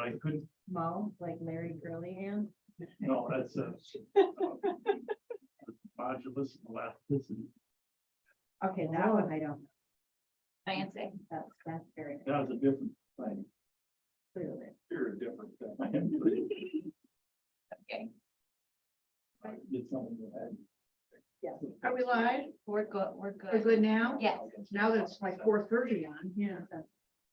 I couldn't, Mo, like Larry Grillian. no, that's modulus elasticity. Okay, that one I don't, Fancy. that's very That was a different thing. clearly. You're a different thing. Okay, I did something that had. Yes. Are we live? we're good, we're We're good. good now? Yes. Now that it's like 4:30 on, yeah.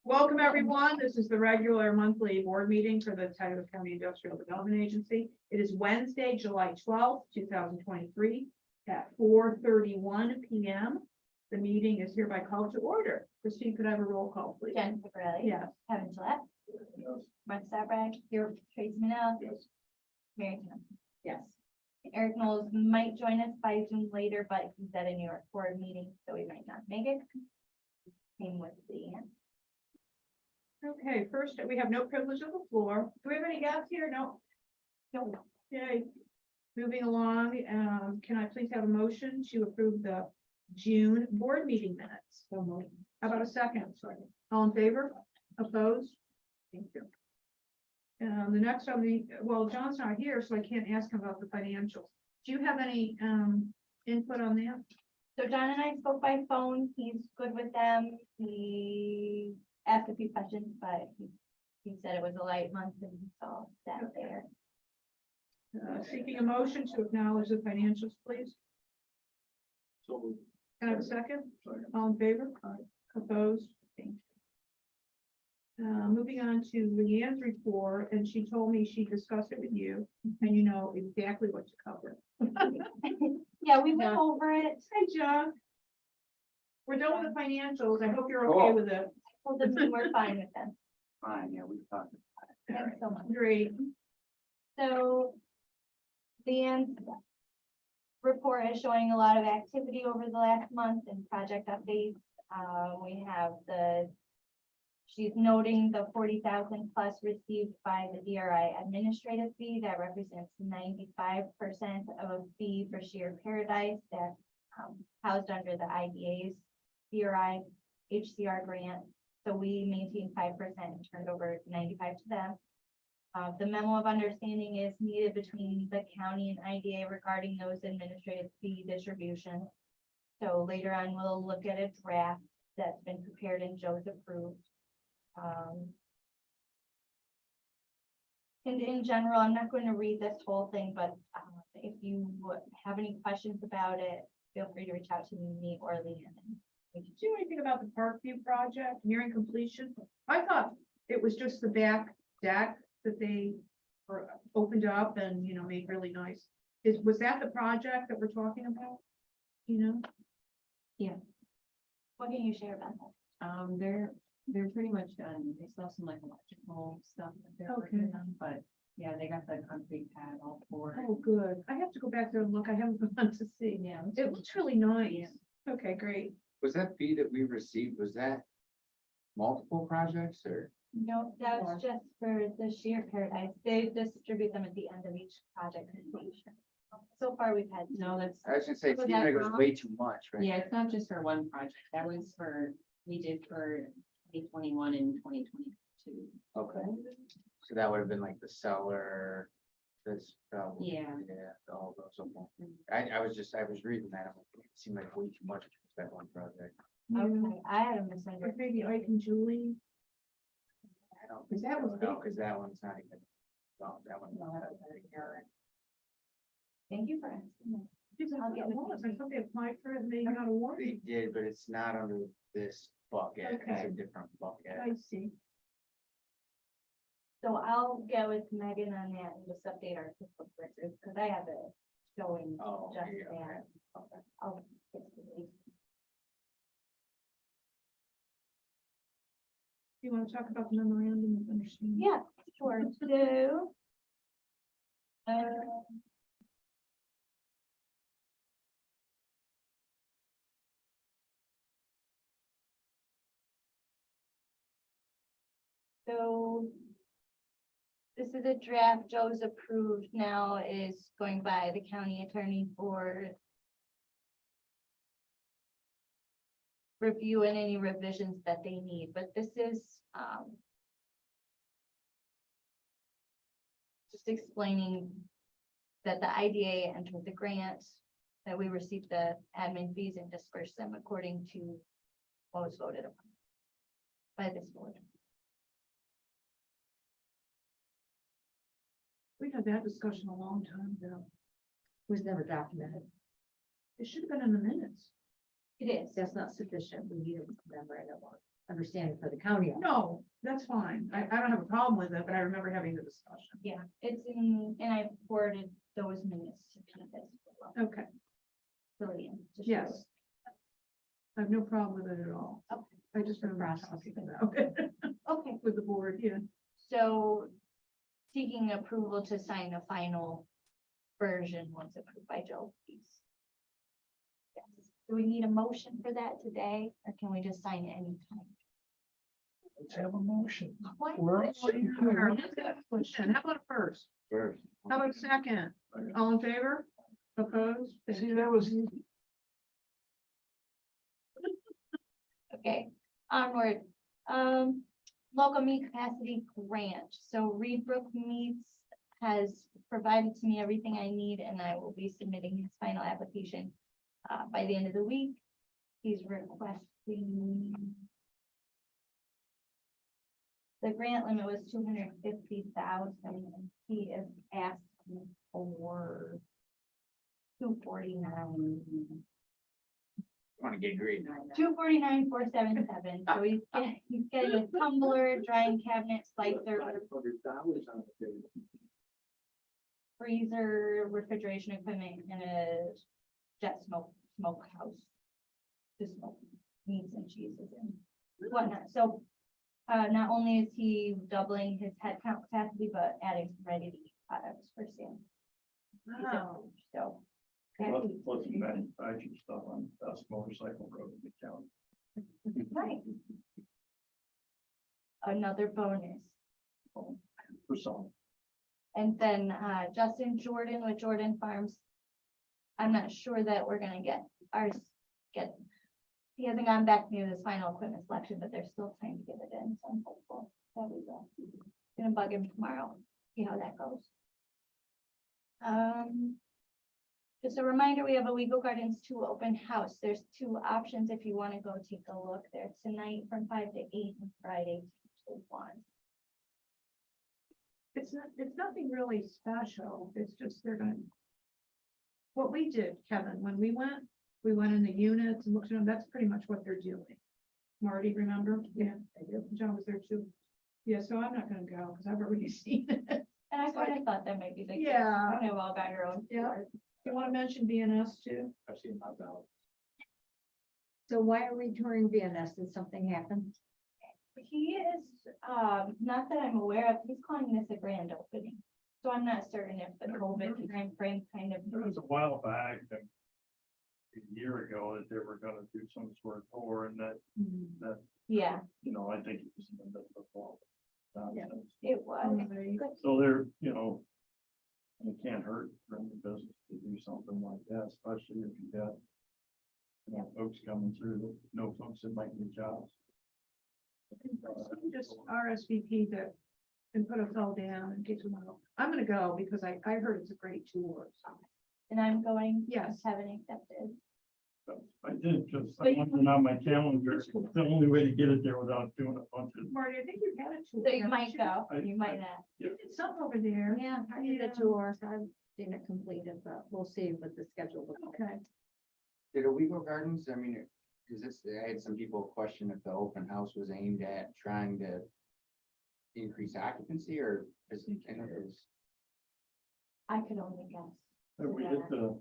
Welcome, everyone. This is the regular monthly board meeting for the Tioga County Industrial Development Agency. It is Wednesday, July 12th, 2023 at 4:31 PM. The meeting is hereby called to order. Christine, could I have a roll call, please? Jen Picarelli. Yes. Kevin Gillette. Yes. Mark Sabrag, here, Tracy Manel, Yes. Mary Kim. Yes. Eric Knowles might join us by Zoom later, but he's at a New York board meeting, so he might not make it. Same with Leanne. Okay, first, we have no privilege of the floor. Do we have any guests here? No. No. Okay. Moving along, can I please have a motion to approve the June board meeting minutes? So moved. How about a second? All in favor? Opposed? Thank you. The next on the, well, John's not here, so I can't ask him about the financials. Do you have any input on that? So John and I spoke by phone. He's good with them. He asked a few questions, but he said it was a light month and so that there. Seeking a motion to acknowledge the financials, please. So. Can I have a second? Second. All in favor? Opposed? Thank you. Moving on to Leanne's report, and she told me she discussed it with you, and you know exactly what to cover. Yeah, we went Yeah. over it. Hi, John. We're done with the financials. I hope you're okay Cool. with it. Told them we were fine with them. Fine, yeah, we talked. Thanks so much. Great. So Leanne's report is showing a lot of activity over the last month and project updates. We have she's noting the 40,000 plus received by the DRI administrative fee that represents 95% of a fee for Sheer Paradise that's housed under the IDA's DRI HCR grant. So we maintain 5% and turned over 95 to them. The memo of understanding is needed between the county and IDA regarding those administrative fee distribution. So later on, we'll look at a draft that's been prepared and Joe's approved. And in general, I'm not going to read this whole thing, but if you have any questions about it, feel free to reach out to me or Leanne. Did you do anything about the Parkview project nearing completion? I thought it was just the back deck that they opened up and, you know, made really nice. Was that the project that we're talking about? You know? What can you share about that? They're pretty much done. They still have some like electrical stuff that they're working on, but yeah, they got the concrete pad all poured. Oh, good. I have to go back there and look. I haven't gone to see. Yeah. It looks really nice. Okay, great. Was that fee that we received, was that multiple projects or? No, that was just for the Sheer Paradise. They distribute them at the end of each project completion. So far, we've had. No, that's, I was gonna say, it Was seemed that like it was wrong? way too much, right? yeah, it's not just for one project. That was we did for 2021 and 2022. Okay, so that would have been like the cellar, this. Yeah. Yeah, all those, okay. I was reading that, I'm like, it seemed like way too much for that one project. Okay, I had a Or misunderstanding. maybe Ike and Julie. I don't. Because that was No, big. because that one's not even, well, that one. Thank you for asking. I'll get with you. I thought they applied for it and they got awarded. They did, but it's not under this bucket, it's Okay. a different bucket. I see. So I'll get with Megan on that and just update our fiscal records, because I have it showing Oh, just okay, okay, that. okay. I'll get to the- You want to talk about the memorandum of understanding? Yeah, sure, so. So. This is a draft Joe's approved now is going by the county attorney for. Review and any revisions that they need, but this is, just explaining that the IDA entered the grant, that we received the admin fees and dispersed them according to what was voted upon by this board. We had that discussion a long time ago. Was never documented. It should have been in the minutes. It is. That's not sufficient. We need a memorandum of understanding for the county. No, that's fine. I don't have a problem with it, but I remember having the discussion. Yeah, it's in, and I forwarded those minutes to Candace. Okay, Brilliant. yes. I have no problem with it at all. Okay. I just remember process. talking about it Okay, with the board, yeah. so seeking approval to sign the final version once approved by Joe, please. Yes. Do we need a motion for that today, or can we just sign it anytime? Let's have a motion. What? We're all here. How about first? First. How about second? All in favor? Opposed? See, that was easy. Okay, onward. Local meat capacity grant. So Reed Brook Meats has provided to me everything I need, and I will be submitting his final application by the end of the week. He's requesting. The grant limit was 250,000, and he is asking for 249. Want to get great. 249,477, so he's getting a tumbler, drying cabinet, slicer, $500 on the table. freezer, refrigeration equipment, and a jet smokehouse. To smoke meats and cheeses and whatnot, so, not only is he doubling his headcount capacity, but adding some ready-to-eat products for sale. Wow. So. Plus you manufacture stuff on the best motorcycle road in the county. Right. Another bonus. For some. And then Justin Jordan with Jordan Farms. I'm not sure that we're gonna get ours, he hasn't gone back to me with his final equipment selection, but there's still time to get it in, so I'm hopeful that we will. Gonna bug him tomorrow, see how that goes. Just a reminder, we have a Legal Gardens 2 open house. There's 2 options if you want to go take a look there tonight from 5 to 8 and Friday 2 to 1. It's nothing really special. It's just they're gonna. What we did, Kevin, when we went in the units and looked at them, that's pretty much what they're doing. Marty, remember? Yeah, I do. John was there too. Yeah, so I'm not gonna go because I've already seen it. And I kind of thought that might be the case. Yeah. I know all about your own. Yeah. stores. You want to mention BNS too? I've seen that out. So why are we touring VNS? Did something happen? He is, not that I'm aware of, he's calling this a grand opening. So I'm not certain if the COVID timeframe kind of. There was a while back, a year ago, that they were gonna do some sort of tour and that, Yeah, you know, I think it was in the middle of fall. Nonsense. it was. So they're, you know, it can't hurt for any business to do something like that, especially if you got, you know, folks coming through, that know folks that might need jobs. Just RSVP that and put us all down in case we want to. I'm gonna go because I heard it's a great tour. So. And I'm going. Yes. Haven't accepted. But I did just, I wanted it on my calendar, it's the only way to get it there without doing a bunch of. Marty, I think you had a tour. So you might go, I- you might not. You did some over there. Yeah, I did a tour, so I've seen it completed, but we'll see what the schedule looks like. Okay. Did Owego Gardens, I mean, because this, I had some people question if the open house was aimed at trying to increase occupancy or is it kind of is. I could only guess. We hit the,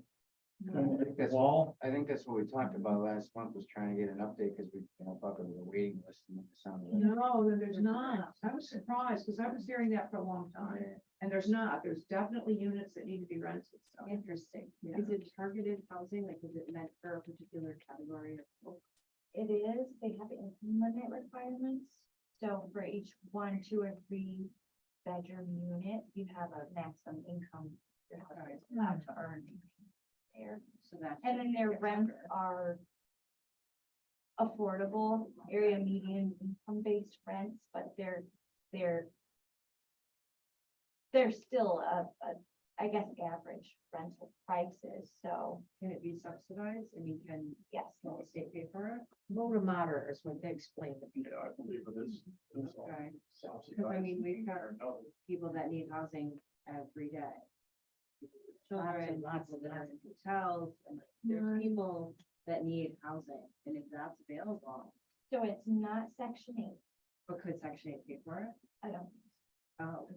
I think that's, I think that's what we talked about last month, was trying to get an update because we, you know, thought there was a waiting list and it sounded like. No, then there's not. I was surprised because I was hearing that for a long time. And there's not. There's definitely units that need to be rented. So. Interesting. Yeah. Is it targeted housing? Like, is it meant for a particular category of folks? It is, they have income limit requirements. So for each 1, 2, or 3 bedroom unit, you have a maximum income your household is allowed to earn there. So that's. And then their rents are affordable, area median income based rents, but they're there's still I guess, average rental prices, so, Can it be subsidized? I mean, can yes. the state pay for it? Low to moderate is what they explained to people. Yeah, I believe it is. It's all Okay, subsidized I mean, we've got- or another. people that need housing every day. Lots Children, and lots of people that them in hotels, and there's Right. people that need housing, and if that's available, So it's not section 8, but could Section 8 pay for it? I don't, Oh,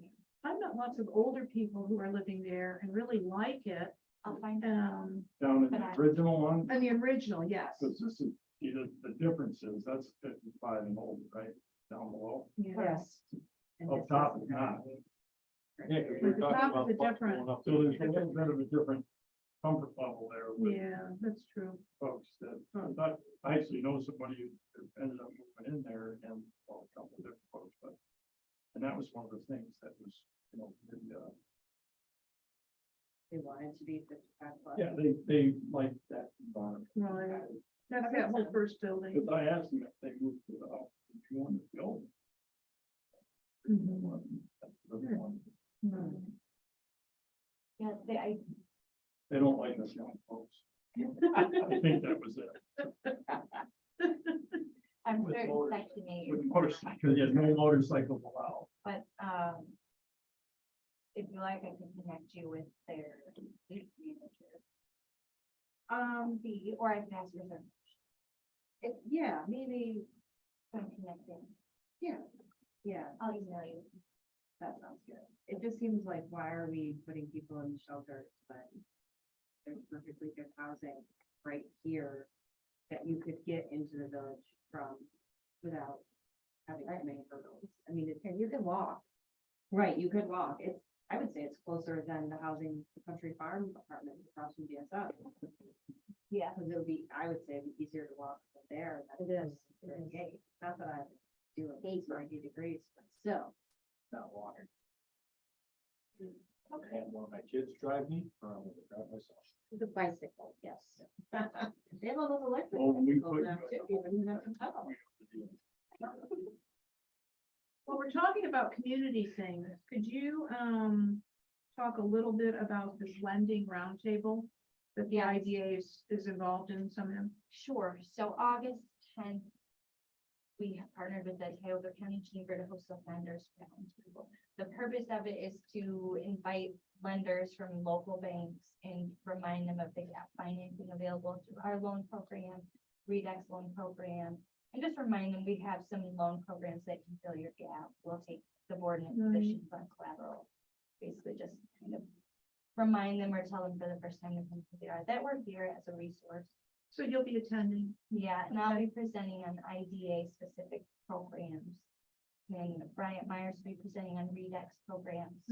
I've met lots of older people who are living there and really like it. I'll find out. Down in But the I- original one, And the original, yes. because this is, see, the difference is that's 55 and older, right? Down below. yes. And Up this top is- is not. Yeah, because But we're the talking top about is a different- going up So there's a little bit of a different comfort level there with Yeah, that's true. folks that, I actually know somebody who ended up moving in there and, well, a couple of different folks, but. And that was one of the things that was, you know, They wanted to be 55 plus. yeah, they liked that environment. Right. That's that whole first building. Because I asked them if they moved to the house, if you want to build. Mhm. That's what they want. Right. Yeah, They don't like us young folks. I think that was it. I'm With certain motors- section 8. With motorcycles, because there's no motorcycles allowed. But, if you like, I can connect you with their lead manager. Or I can ask for them, Yeah, maybe, I'm connecting, yeah, I'll email you. that sounds good. It just seems like, why are we putting people in shelters when there's perfectly good housing right here that you could get into the village from without having too many hurdles? I mean, you can walk. Right, you could walk. I would say it's closer than the housing, the country farm apartment across from DSO. Yeah, Because it would be, I would say it'd be easier to walk from there. It is. Not that I do a gate 90 degrees, but still, not water. okay. And one of my kids drive me, or I'm gonna drive myself. the bicycle, yes. They have all those electric. Well, when we bicycles put- now, too, you don't even have to pedal. Well, we're talking about community things. Could you, talk a little bit about the blending roundtable that the Yes. IDA is involved in somehow? Sure, so August 10th, we have partnered with the Tioga County Chamber to host a lenders roundtable. The purpose of it is to invite lenders from local banks and remind them of the gap financing available through our loan program, Redex loan program, and just remind them we have some loan programs that can fill your gap. We'll take subordinate Right. positions on collateral. Basically just kind of remind them or tell them for the first time that we're here as a resource. So you'll be attending. Yeah, and I'll be presenting on IDA specific programs. And Bryant Myers will be presenting on Redex programs,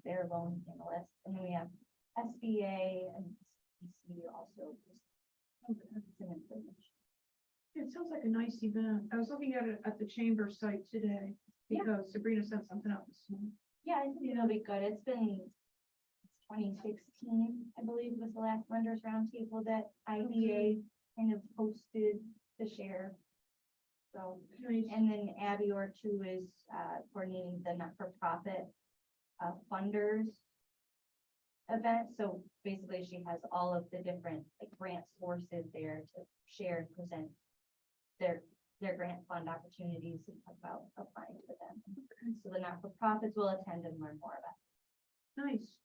their loan analyst, and then we have SBA and CC also. Some information. It sounds like a nice event. I was looking at it at the chamber site today Yeah. because Sabrina sent something out this morning. Yeah, I think it'll be good. It's been 2016, I believe, was the last lenders roundtable that IDA kind of hosted to share. So. Nice. And then Abby Ortu is coordinating the not-for-profit funders event. So basically, she has all of the different like grant sources there to share and present their grant fund opportunities and talk about applying for them. So the not-for-profits will attend and learn more about it. Nice.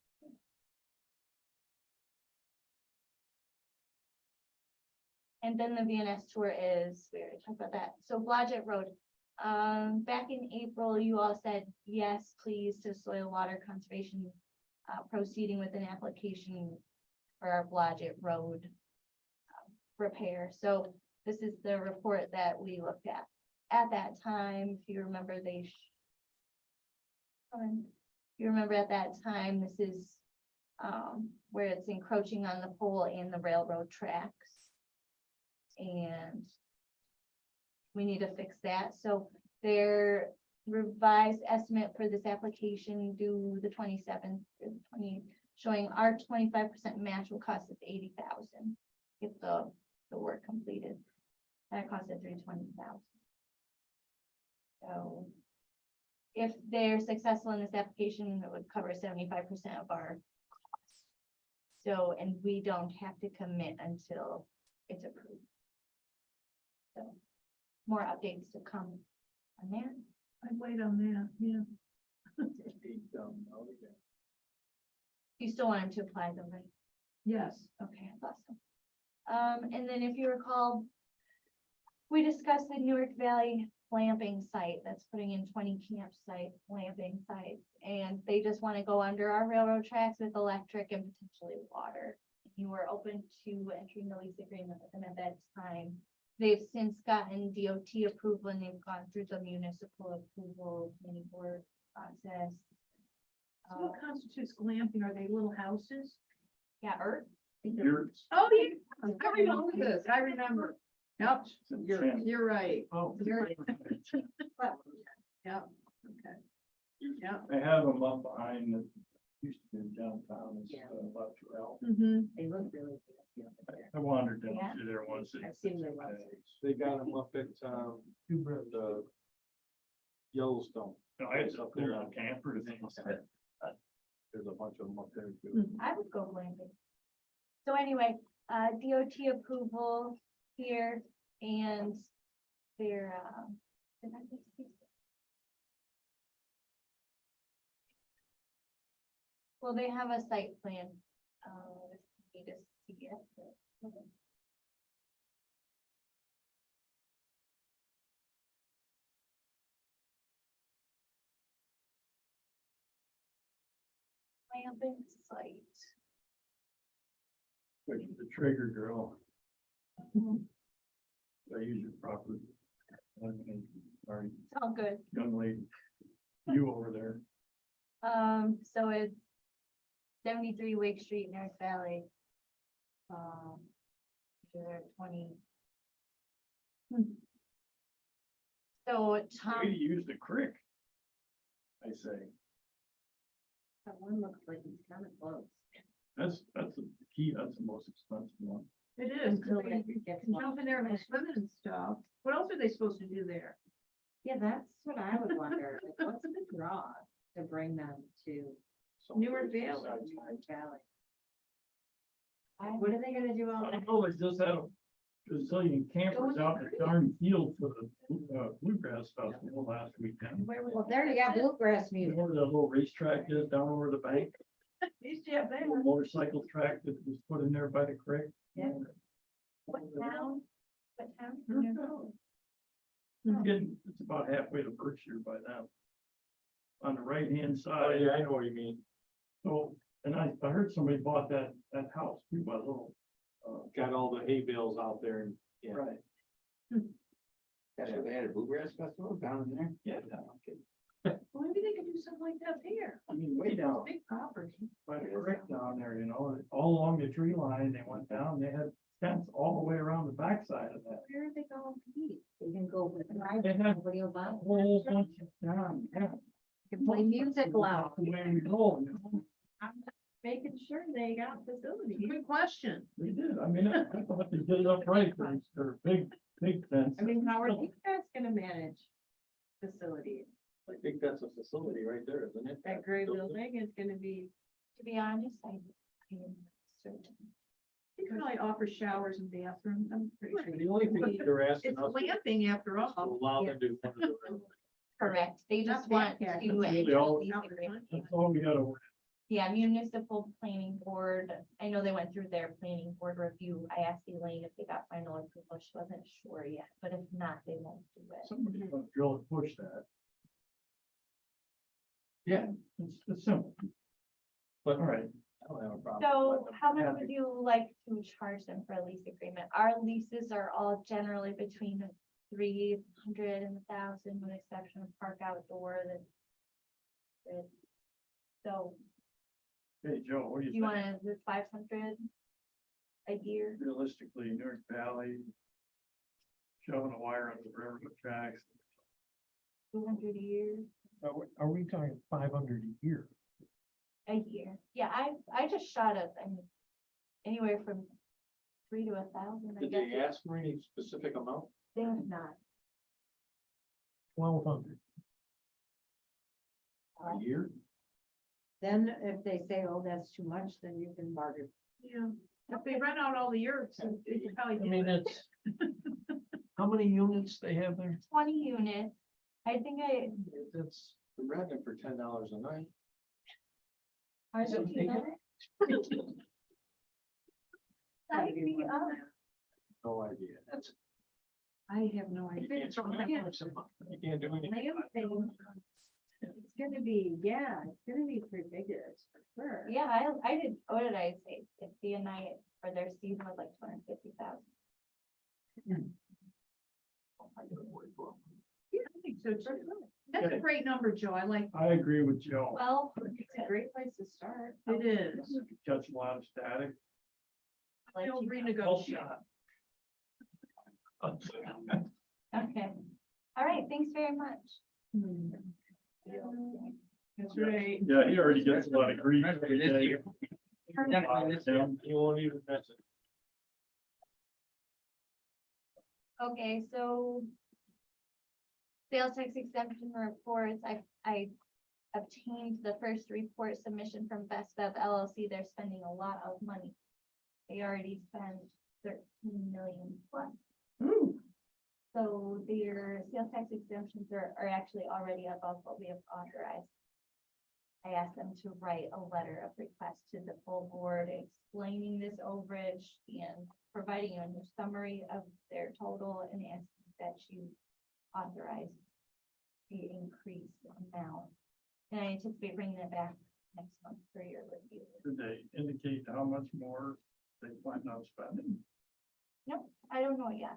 And then the VNS tour is, we already talked about that. So Blodgett Road, back in April, you all said, yes, please, to soil water conservation, proceeding with an application for our Blodgett Road repair. So this is the report that we looked at. At that time, if you remember, if you remember at that time, this is where it's encroaching on the pole and the railroad tracks. And we need to fix that. So their revised estimate for this application due the 27th, or the 20, showing our 25% match will cost us $80,000. Get the work completed. That cost us $320,000. So if they're successful in this application, it would cover 75% of our costs. So, and we don't have to commit until it's approved. So, more updates to come on that. I'd wait on that, yeah. You still want him to apply them, right? Yes. Okay, awesome. And then if you recall, we discussed the Newark Valley glamping site that's putting in 20 campsite glamping sites. And they just want to go under our railroad tracks with electric and potentially water. You were open to entering the lease agreement with them at that time. They've since gotten DOT approval and they've gone through the municipal approval, planning board process. So what constitutes glamping? Are they little houses? Yeah, Earth. You're, Oh, yeah, I remember this, I remember. Yep, you're, Shannon. you're right. oh, You're- Yep, okay. Yep. they have them up behind the, used to be downtown, it's Yeah. left trail. Mm-hmm. They look really good. I wandered down Yeah. through there once. I've seen their website. They got them up at, the Yellowstone. No, I was up there on camper. There's a bunch of them up there too. I would go glamping. So anyway, DOT approval here and their, did I just see- well, they have a site plan, if you need to see it. but- Glamping site. Which is the trigger girl. I use your proper. Sorry, It's all good. young lady. You over there. So it's 73 Wake Street, North Valley. There 20. So Way Tom, to use the crick. I say, That one looks like it's kind of close. that's the key, that's the most expensive one. It is, Until I mean, it gets you can jump in there and go swimming and stuff. What else are they supposed to do there? Yeah, that's what I would wonder. Like, what's the draw to bring them to Newark Valley. Newark Valley? What are they gonna do all I day? know they just had a Brazilian campers out in the darn field for the Bluegrass Festival last weekend. Well, there you got bluegrass You music. know where that little racetrack is down over the bank? Used to have that. Little motorcycle track that was put in there by the creek. Yeah. what town? What town? It's getting, it's about halfway to Berkshire by now. On the right-hand Oh, side. yeah, I know what you mean. So, and I heard somebody bought that house too by a little. Got all the hay bales out there and, yeah. Right. That's where they had a bluegrass festival down in there? Yeah, Well, maybe they could do something like that here. I mean, way down Big property. by the creek down there, you know, all along the tree line, they went down, they had fence all the way around the backside of that. Where are they going to eat? They can go with the drive, They had nobody will buy. a whole bunch of town, yeah. Can play music loud. The way we go, you know, Making sure they got facilities. Good question. they did, I mean, I thought they did it up right, they're big fence. I mean, how are you guys gonna manage facilities? I think that's a facility right there, isn't it? That gray building is gonna be, To be honest, I am certain. They could probably offer showers and bathrooms. I'm pretty sure. The only thing they're asking It's us glamping after is to all. allow them to. Correct, they Not just want to. backpacking. enter Really all- lease agreement. That's all we gotta worry. Yeah, municipal planning board, I know they went through their planning board review. I asked Elaine if they got final approval. She wasn't sure yet, but if not, they won't do it. Somebody's gonna drill and push that. Yeah, it's simple. But all right. I don't have a problem. So how much Yeah. would you like to charge them for a lease agreement? Our leases are all generally between 300 and 1,000, with the exception of Park Outdoor that. So Hey, Joe, what do do you you think? want to do 500 a year? Realistically, Newark Valley. Shoving a wire on the railroad tracks. 200 a year? Are we talking 500 a year? A year. Yeah, I just shot it, I mean, anywhere from 3 to 1,000, I Did guess. they ask for any specific amount? They have not. 1,200. A year? Then if they say, oh, that's too much, then you can bargain. Yeah, if they rent out all the yurts, they could probably. I do mean, it. it's, how many units they have there? 20 units. I think That's, Renting for $10 a night. are So they they together? Sign me up. No idea. that's. I have no You idea. can't throw that much a month. You can't do anything. It's gonna be, yeah, it's gonna be pretty big, it's for sure. Yeah, I did, what did I say? The night for their season was like 250,000. Yeah, I think so too. That's a great number, Joe. I like, I agree with Joe. Well, It's a great place to start. it is. Catch a lot of static. like, They'll Well renegotiate. shot. okay. All right, thanks very much. That's right. Yeah, he already gets a lot of grief. every This day. year. Definitely this year. You won't even miss it. Okay, so sales tax exemption reports, I obtained the first report submission from Best Bev LLC. They're spending a lot of money. They already spent 13 million plus. So their sales tax exemptions are actually already above what we have authorized. I asked them to write a letter of request to the full board explaining this overage and providing a new summary of their total and asking that you authorize the increased amount. And I anticipate bringing it back next month for your review. Did they indicate how much more they plan on spending? No, I don't know yet.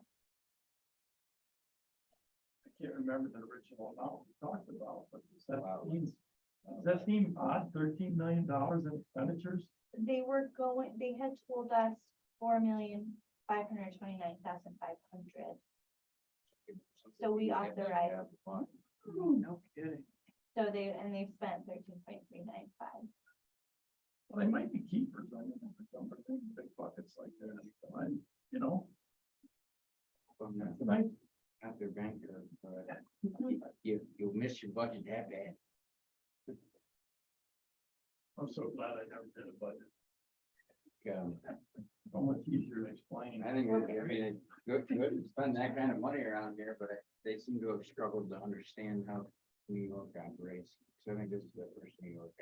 I can't remember the original amount we talked about, but Wow. does that seem odd, $13 million in expenditures? They had told us 4,529,500. So we authorized, No kidding. so they've spent 13.395. Well, they might be keepers, I don't know, some of them big buckets like that, you know, From the- tonight. Not their banker, but you'll miss your budget that bad. I'm so glad I never did a budget, Um, so much easier to explain. I think, it's good to spend that kind of money around here, but they seem to have struggled to understand how New York operates. So I think this is the first New York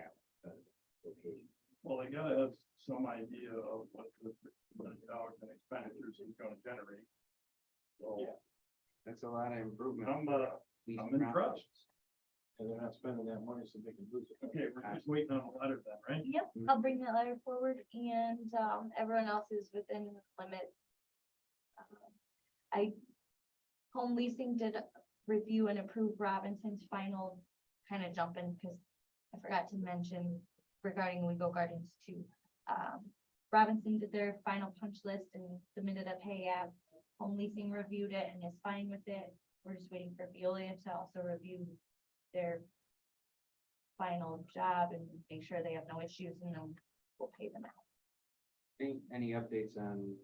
location. Well, they gotta have some idea of what the dollars and expenditures is gonna generate. So, Yeah. That's a lot of improvement. I'm Least I'm impressed. And they're not spending that money so they can lose it. Okay, we're just waiting on a letter then, right? Yep, I'll bring that letter forward and, everyone else is within limits. Home leasing did review and approve Robinson's final, kind of jumping, because I forgot to mention regarding Legal Gardens too. Robinson did their final punch list and submitted a pay app. Home leasing reviewed it and is fine with it. We're just waiting for Veolia to also review their final job and make sure they have no issues, and then we'll pay them out. Any updates on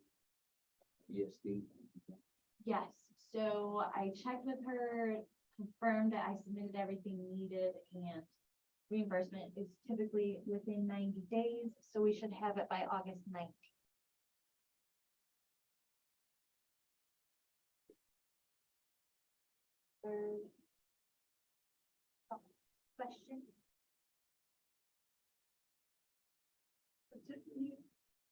ESD? Yes, so I checked with her, confirmed that I submitted everything needed, and reimbursement is typically within 90 days, so we should have it by August 19th. Question?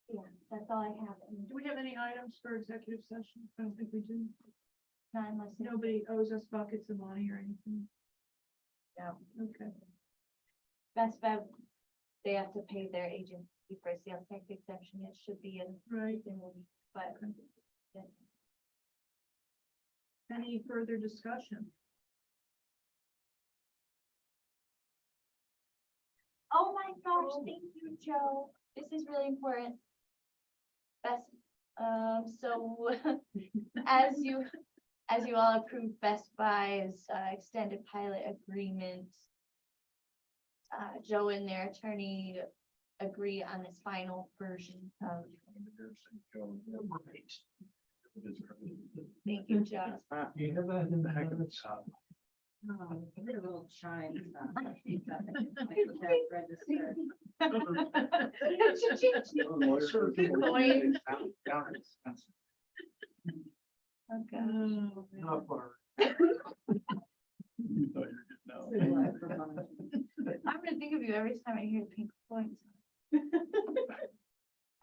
Yeah, that's all I have. And Do we have any items for executive session? I don't think we do. not unless Nobody owes us buckets of money or anything. No. Okay. Best Bev, they have to pay their agency for a sales tax exemption. It should be in, Right. in the week, but yeah. Any further discussion? Oh my gosh, thank you, Joe. This is really important. Best, so as you all approved Best Buy's extended pilot agreement, Joe and their attorney agree on this final version of, thank you, Joe. You have that in the Heck of a minutes? job. A little chime sound. Like that register. Okay. Not far. You thought you were getting out. I'm gonna think of you every time I hear Pink Floyd.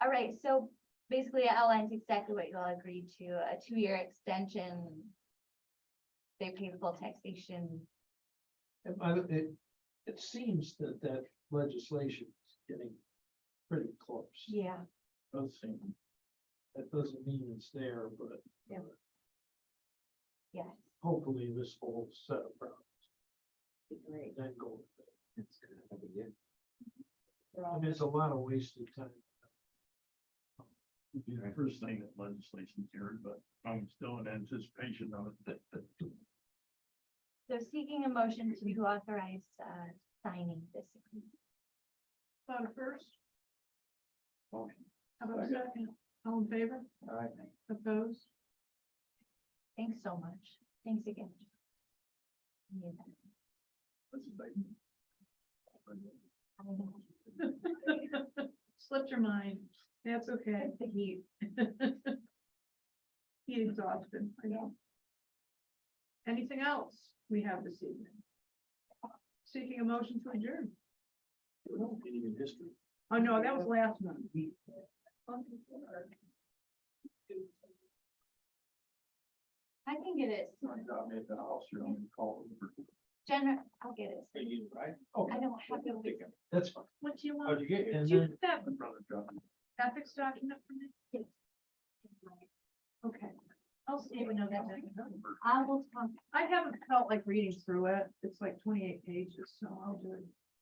All right, so basically it outlines exactly what you all agreed to, a 2-year extension. They pay the full taxation. It seems that that legislation is getting pretty close. Yeah. Does seem, That doesn't mean it's there, but Yes. hopefully this whole set of problems Great. then go. with it. It's gonna be good. We're I all- mean, it's a lot of wasted time. it'd be the first thing that legislation's here, but I'm still in anticipation of it. So seeking a motion to authorize, signing this agreement. About a first, Motion. how about a second? All in favor? All right. Opposed? Thanks so much. Thanks again. Yeah. That's a big- I know. Slipped your mind. That's okay. The heat. Heat exhaustion, I know. Anything else we have this evening? Seeking a motion to adjourn. Meeting in history. Oh, no, that was last month. I can get it. You got me at the house, you're gonna call over. Jen, I'll get it. Right? I don't have to. That's fine. What do you How'd want? you get? And Do you then, have that My brother dropped me. ethics document for me? Okay. I'll see you know that. I will talk. I haven't felt like reading through it. It's like 28 pages, so I'll do it.